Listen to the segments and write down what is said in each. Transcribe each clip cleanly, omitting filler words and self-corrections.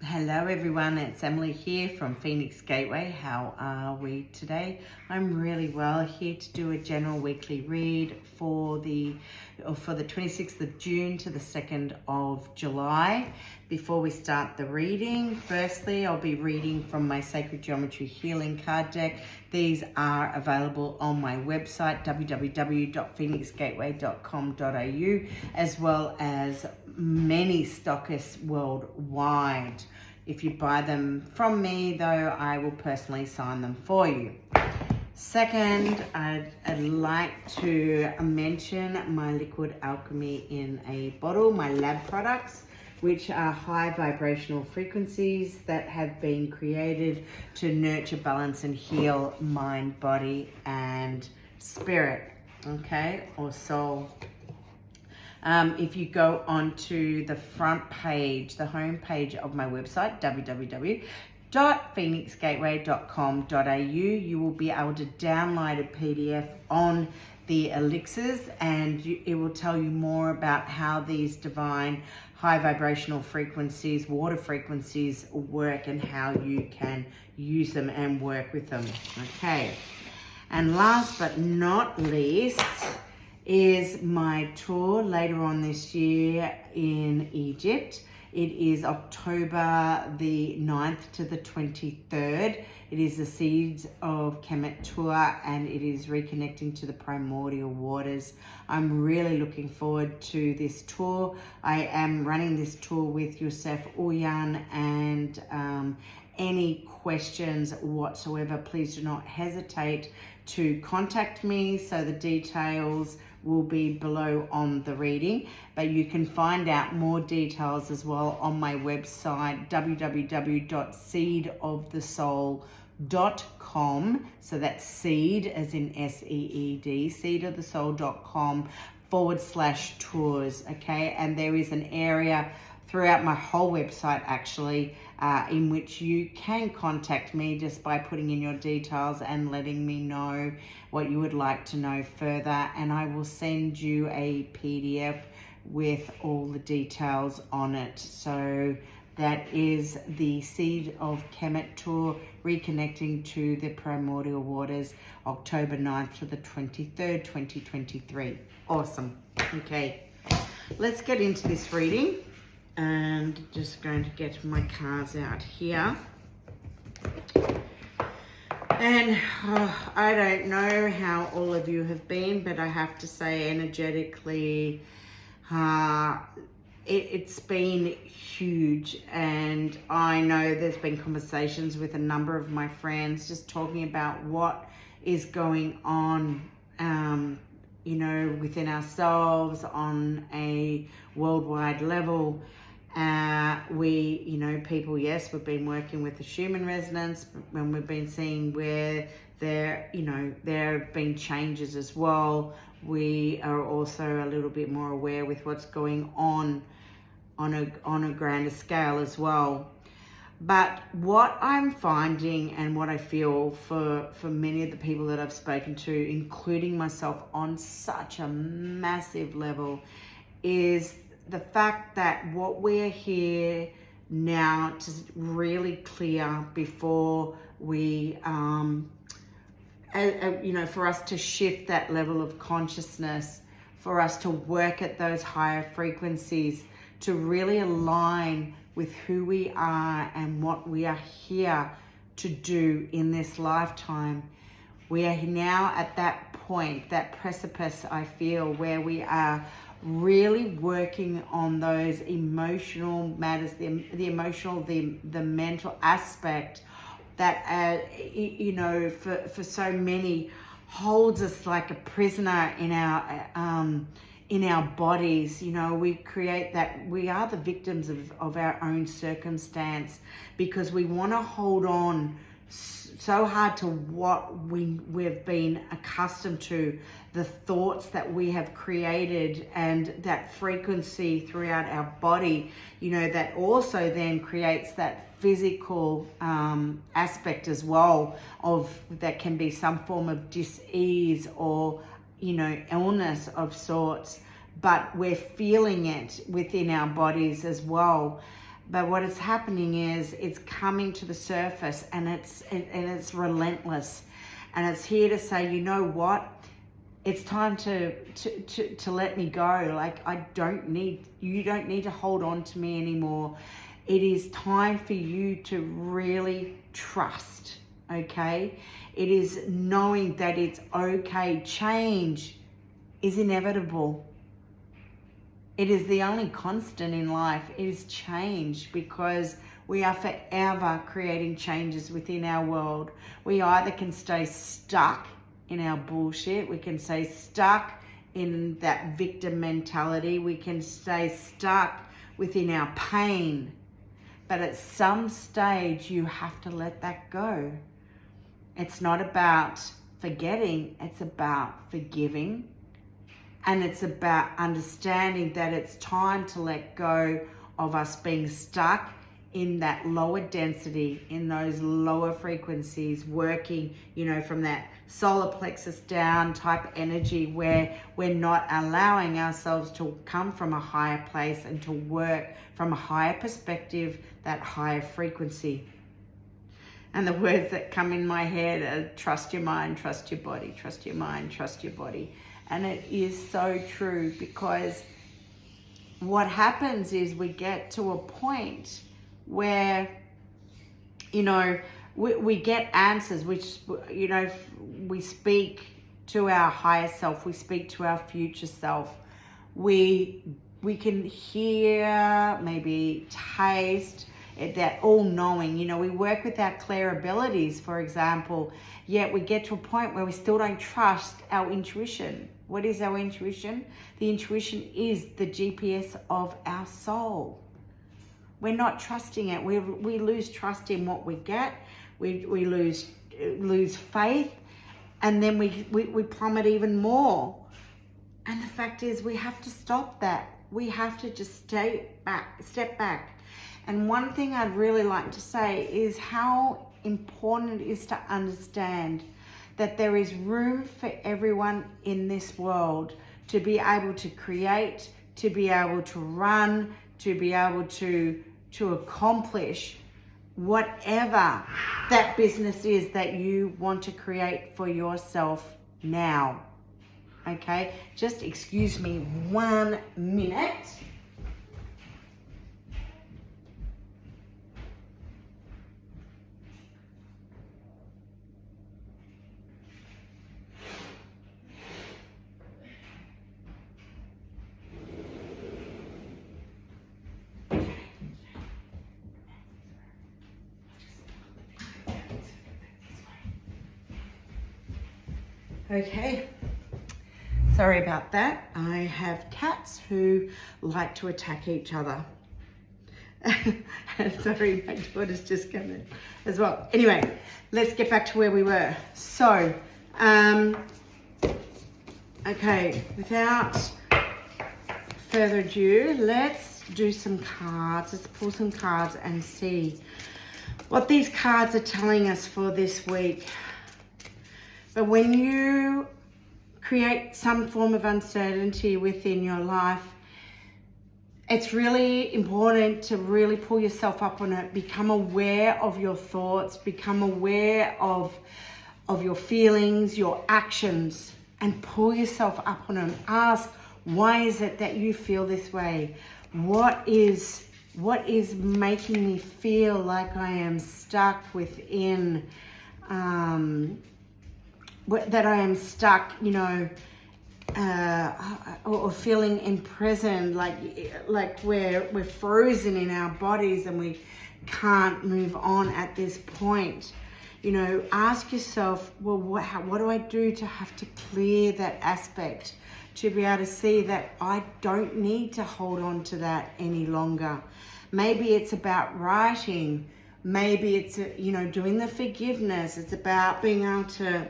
Hello everyone, it's Emily here from Phoenix Gateway. How are we today? I'm really well, here to do a general weekly read for the 26th of June to the 2nd of July. Before we start the reading, firstly, I'll be reading from my Sacred Geometry Healing card deck. These are available on my website, www.phoenixgateway.com.au, as well as many stockists worldwide. If you buy them from me, though, I will personally sign them for you. Second, I'd like to mention my liquid alchemy in a bottle, my lab products, which are high vibrational frequencies that have been created to nurture, balance, and heal mind, body, and spirit, okay, or soul. If you go onto the front page, the home page of my website, www.phoenixgateway.com.au, you will be able to download a PDF on the elixirs, and it will tell you more about how these divine high vibrational frequencies, water frequencies work, and how you can use them and work with them. Okay. And last but not least is my tour later on this year in Egypt. It is October the 9th to the 23rd. It is the Seeds of Khemit tour, and it is reconnecting to the primordial waters. I'm really looking forward to this tour. I am running this tour with Yosef Uyan, and any questions whatsoever, please do not hesitate to contact me. So the details will be below on the reading, but you can find out more details as well on my website, www.seedofthesoul.com. So that's seed as in SEED, seedofthesoul.com/tours. Okay, and there is an area throughout my whole website actually in which you can contact me just by putting in your details and letting me know what you would like to know further, and I will send you a PDF with all the details on it. So that is the Seed of Khemit tour, reconnecting to the primordial waters, October 9th to the 23rd, 2023. Awesome. Okay, let's get into this reading. And just going to get my cards out here. And I don't know how all of you have been, but I have to say energetically, it's been huge. And I know there's been conversations with a number of my friends just talking about what is going on within ourselves on a worldwide level. People, yes, we've been working with the Schumann resonance, and we've been seeing where there have been changes as well. We are also a little bit more aware with what's going on a grander scale as well. But what I'm finding and what I feel for many of the people that I've spoken to, including myself on such a massive level, is the fact that what we're here now to really clear before we, for us to shift that level of consciousness, for us to work at those higher frequencies, to really align with who we are and what we are here to do in this lifetime. We are now at that point, that precipice, I feel, where we are really working on those emotional matters, the emotional, the mental aspect that, for so many holds us like a prisoner in our bodies. We create that, we are the victims of our own circumstance because we want to hold on so hard to what we've been accustomed to, the thoughts that we have created, and that frequency throughout our body, that also then creates that physical aspect as well, of that can be some form of dis-ease or illness of sorts, but we're feeling it within our bodies as well. But what is happening is it's coming to the surface, and it's relentless, and it's here to say, you know what? It's time to let me go. Like, you don't need to hold on to me anymore. It is time for you to really trust, okay? It is knowing that it's okay. Change is inevitable. It is the only constant in life. It is change, because we are forever creating changes within our world. We either can stay stuck in our bullshit. We can stay stuck in that victim mentality. We can stay stuck within our pain. But at some stage, you have to let that go. It's not about forgetting. It's about forgiving. And it's about understanding that it's time to let go of us being stuck in that lower density, in those lower frequencies, working, from that solar plexus down type energy, where we're not allowing ourselves to come from a higher place and to work from a higher perspective, that higher frequency. And the words that come in my head are trust your mind, trust your body, trust your mind, trust your body. And it is so true, because what happens is we get to a point where, we get answers, which, we speak to our higher self, we speak to our future self. We can hear, maybe taste, that all-knowing. We work with our clear abilities, for example, yet we get to a point where we still don't trust our intuition. What is our intuition? The intuition is the GPS of our soul. We're not trusting it. We lose trust in what we get. We lose faith, and then we plummet even more. And the fact is, we have to stop that. We have to just step back. And one thing I'd really like to say is how important it is to understand that there is room for everyone in this world to be able to create, to be able to run, to be able to accomplish whatever that business is that you want to create for yourself now. Okay, just excuse me 1 minute. Okay, sorry about that. I have cats who like to attack each other. Sorry, my daughter's just come in as well. Anyway, let's get back to where we were. So, okay, without further ado, let's do some cards. Let's pull some cards and see what these cards are telling us for this week. But when you create some form of uncertainty within your life, it's really important to really pull yourself up on it. Become aware of your thoughts, become aware of your feelings, your actions, and pull yourself up on them. Ask, why is it that you feel this way? What is making me feel like I am stuck within, that I am stuck, or feeling imprisoned, like we're frozen in our bodies and we can't move on at this point. Ask yourself, well, what do I do to have to clear that aspect, to be able to see that I don't need to hold on to that any longer. Maybe it's about writing. Maybe it's, doing the forgiveness. It's about being able to,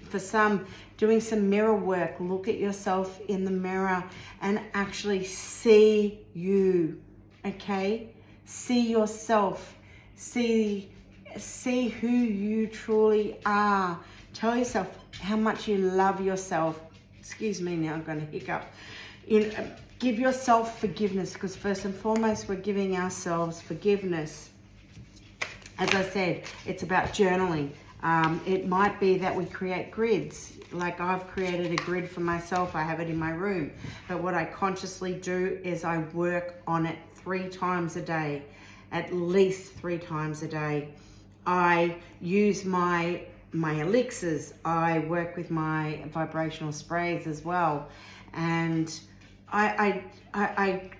for some, doing some mirror work. Look at yourself in the mirror and actually see you, okay? See yourself. See who you truly are. Tell yourself how much you love yourself. Excuse me, now I'm going to hiccup. Give yourself forgiveness, because first and foremost, we're giving ourselves forgiveness. As I said, it's about journaling. It might be that we create grids. Like I've created a grid for myself. I have it in my room. But what I consciously do is I work on it 3 times a day, at least 3 times a day. I use my elixirs. I work with my vibrational sprays as well. And I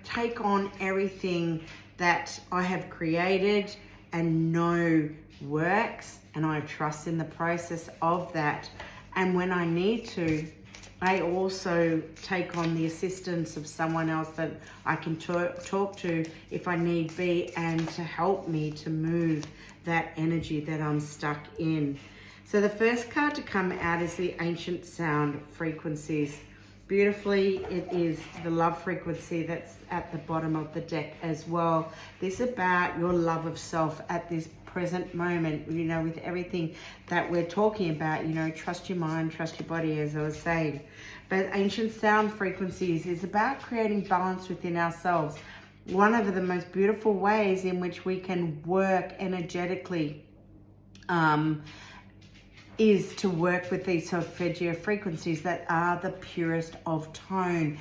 take on everything that I have created and know works, and I trust in the process of that. And when I need to, I also take on the assistance of someone else that I can talk to if I need be, and to help me to move that energy that I'm stuck in. So the first card to come out is the Ancient Sound Frequencies. Beautifully, it is the love frequency that's at the bottom of the deck as well. This is about your love of self at this present moment, you know, with everything that we're talking about, you know, trust your mind, trust your body, as I was saying. But Ancient Sound Frequencies is about creating balance within ourselves. One of the most beautiful ways in which we can work energetically is to work with these solfeggio frequencies that are the purest of tone.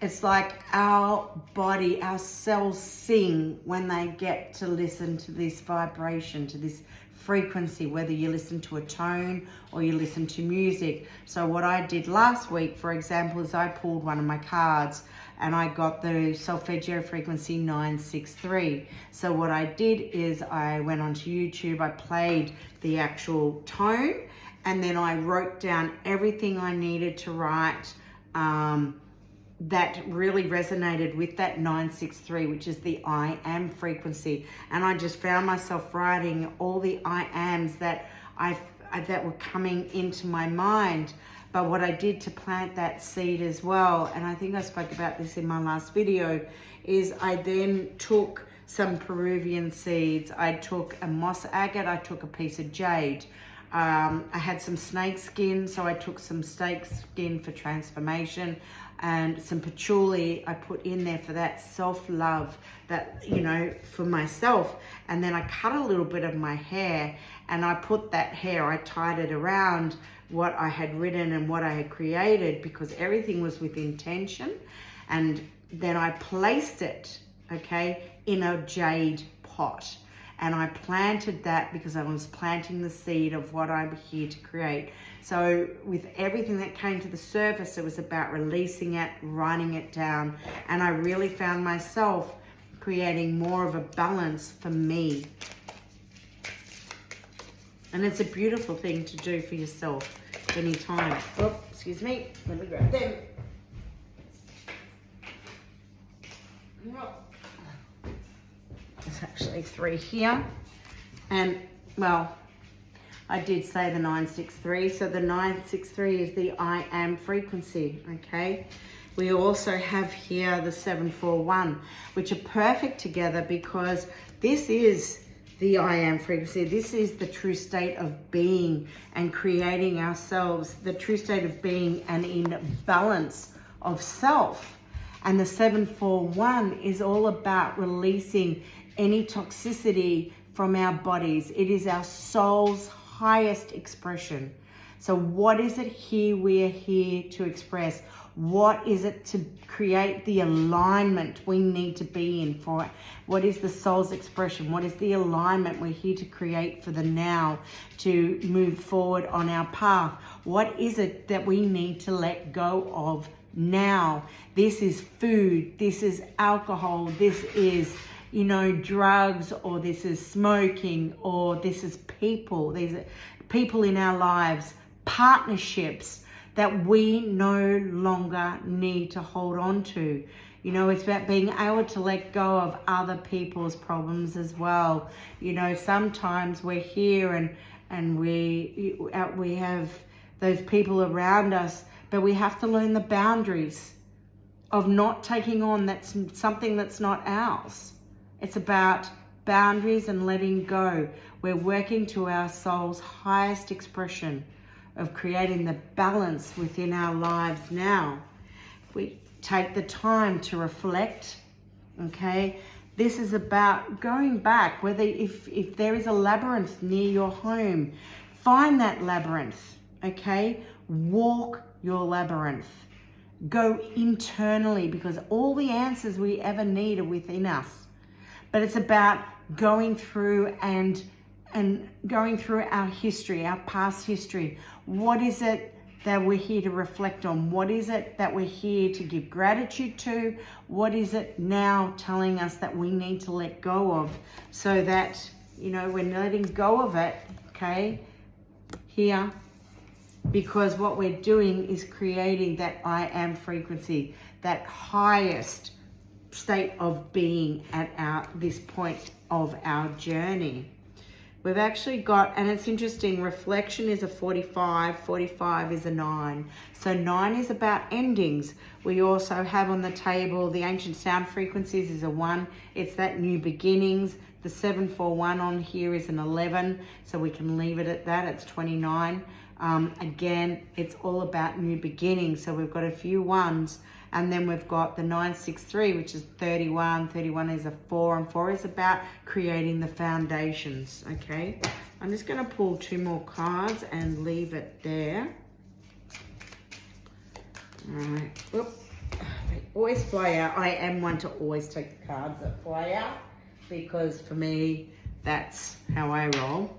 It's like our body, our cells sing when they get to listen to this vibration, to this frequency, whether you listen to a tone or you listen to music. So what I did last week, for example, is I pulled one of my cards and I got the solfeggio frequency 963. So what I did is I went onto YouTube, I played the actual tone, and then I wrote down everything I needed to write that really resonated with that 963, which is the I am frequency. And I just found myself writing all the I ams that that were coming into my mind. But what I did to plant that seed as well, and I think I spoke about this in my last video, is I then took some Peruvian seeds. I took a moss agate, I took a piece of jade. I had some snake skin, so I took some snake skin for transformation, and some patchouli I put in there for that self-love, that, you know, for myself. And then I cut a little bit of my hair, and I put that hair, I tied it around what I had written and what I had created, because everything was with intention. And then I placed it, okay, in a jade pot. And I planted that because I was planting the seed of what I'm here to create. So with everything that came to the surface, it was about releasing it, writing it down. And I really found myself creating more of a balance for me. And it's a beautiful thing to do for yourself anytime. Oh, excuse me. Let me grab them. There's actually 3 here. And, well, I did say the 963. So the 963 is the I am frequency, okay? We also have here the 741, which are perfect together because this is the I am frequency. This is the true state of being and creating ourselves, the true state of being and in balance of self. And the 741 is all about releasing any toxicity from our bodies. It is our soul's highest expression. So what is it here we are here to express? What is it to create the alignment we need to be in for it? What is the soul's expression? What is the alignment we're here to create for the now, to move forward on our path? What is it that we need to let go of now? This is food, this is alcohol, this is, you know, drugs, or this is smoking, or this is people. These are people in our lives, partnerships that we no longer need to hold on to. You know, it's about being able to let go of other people's problems as well. You know, sometimes we're here and we have those people around us, but we have to learn the boundaries of not taking on that's something that's not ours. It's about boundaries and letting go. We're working to our soul's highest expression of creating the balance within our lives now. Take the time to reflect, okay? This is about going back, whether if there is a labyrinth near your home, find that labyrinth, okay? Walk your labyrinth. Go internally, because all the answers we ever need are within us. But it's about going through and going through our history, our past history. What is it that we're here to reflect on? What is it that we're here to give gratitude to? What is it now telling us that we need to let go of, so that, you know, we're letting go of it, okay, here, because what we're doing is creating that I am frequency, that highest state of being at this point of our journey. We've actually got, and it's interesting, reflection is a 45, 45 is a 9. So 9 is about endings. We also have on the table the ancient sound frequencies is a 1. It's that new beginnings. The 741 on here is an 11, so we can leave it at that. It's 29. Again, it's all about new beginnings. So we've got a few 1s, and then we've got the 963, which is 31. 31 is a 4, and 4 is about creating the foundations, okay? I'm just going to pull 2 more cards and leave it there. All right. Whoop. They always fly out. I am one to always take the cards that fly out, because for me, that's how I roll.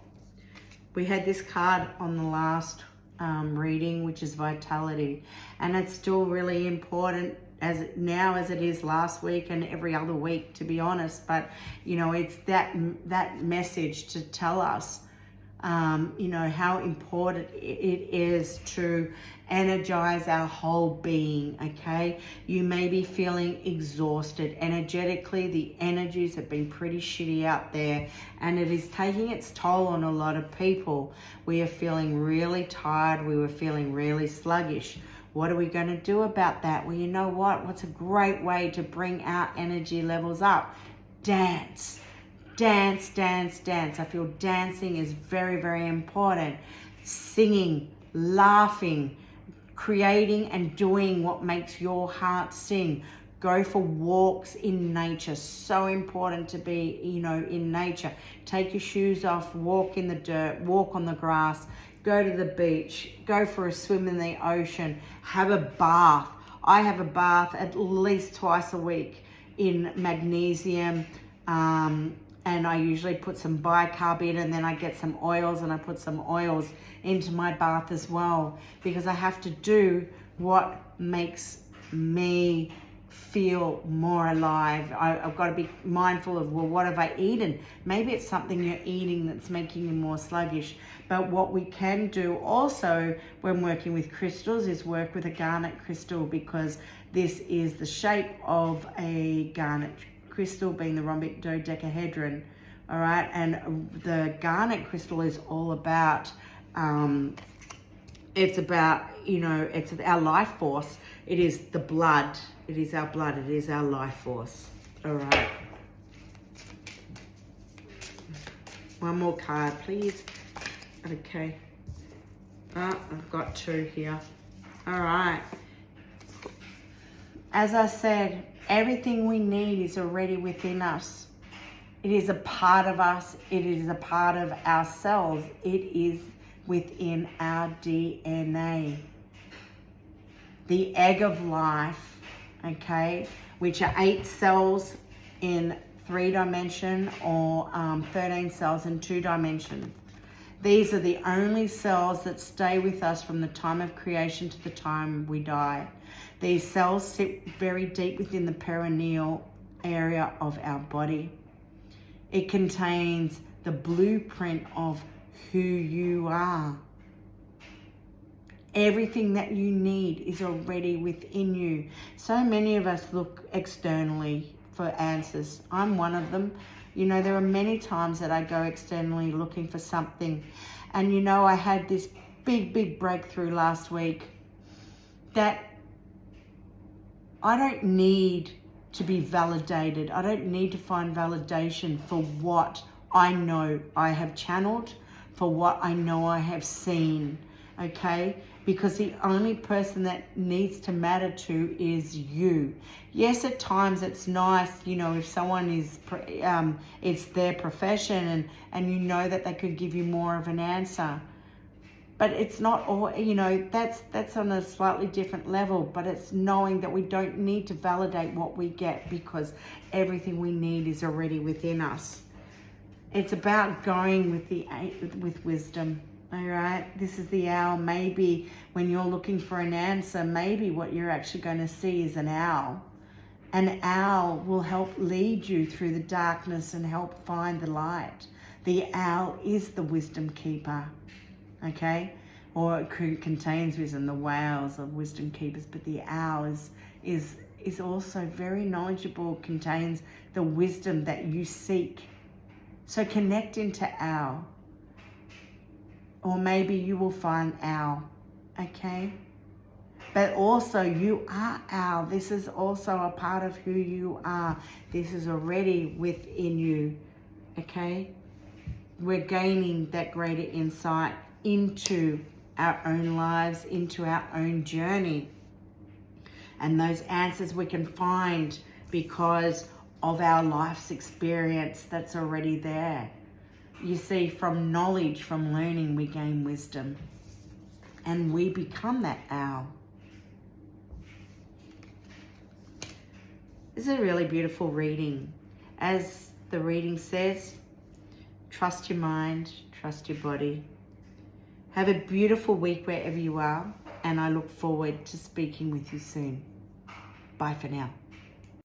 We had this card on the last reading, which is vitality, and it's still really important as it is last week and every other week, to be honest. But you know, it's that message to tell us you know, how important it is to energize our whole being, okay? You may be feeling exhausted. Energetically, the energies have been pretty shitty out there, and it is taking its toll on a lot of people. We are feeling really tired. We were feeling really sluggish. What are we going to do about that? Well, you know what? What's a great way to bring our energy levels up? Dance. Dance, dance, dance. I feel dancing is very, very important. Singing, laughing, creating and doing what makes your heart sing. Go for walks in nature. So important to be, you know, in nature. Take your shoes off, walk in the dirt, walk on the grass, go to the beach, go for a swim in the ocean, have a bath. I have a bath at least twice a week in magnesium, and I usually put some bicarb in, and then I get some oils and I put some oils into my bath as well, because I have to do what makes me feel more alive. I've got to be mindful of, well, what have I eaten? Maybe it's something you're eating that's making you more sluggish. But what we can do also when working with crystals is work with a garnet crystal, because this is the shape of a garnet crystal, being the rhombic dodecahedron. All right, and the garnet crystal is all about it's about, you know, it's our life force. It is the blood. It is our blood. It is our life force. All right. One more card, please. Okay. I've got 2 here. All right. As I said, everything we need is already within us. It is a part of us. It is a part of our cells. It is within our DNA. The egg of life, okay, which are 8 cells in 3 dimension or 13 cells in 2 dimension. These are the only cells that stay with us from the time of creation to the time we die. These cells sit very deep within the perineal area of our body. It contains the blueprint of who you are. Everything that you need is already within you. So many of us look externally for answers. I'm one of them. You know, there are many times that I go externally looking for something. And you know, I had this big breakthrough last week that I don't need to be validated. I don't need to find validation for what I know I have channeled, for what I know I have seen. okay? Because the only person that needs to matter to is you. Yes, at times it's nice, you know, if someone is, it's their profession and you know that they could give you more of an answer. But it's not all, you know, that's on a slightly different level, but it's knowing that we don't need to validate what we get because everything we need is already within us. It's about going with wisdom. All right, this is the owl. Maybe when you're looking for an answer, maybe what you're actually going to see is an owl. An owl will help lead you through the darkness and help find the light. The owl is the wisdom keeper, okay? Or it contains wisdom. The whales are wisdom keepers, but the owl is also very knowledgeable, contains the wisdom that you seek. So connect into owl. Or maybe you will find owl, okay? But also you are owl. This is also a part of who you are. This is already within you, okay? We're gaining that greater insight into our own lives, into our own journey. And those answers we can find because of our life's experience that's already there. You see, from knowledge, from learning, we gain wisdom. And we become that owl. This is a really beautiful reading. As the reading says, trust your mind, trust your body. Have a beautiful week wherever you are, and I look forward to speaking with you soon. Bye for now.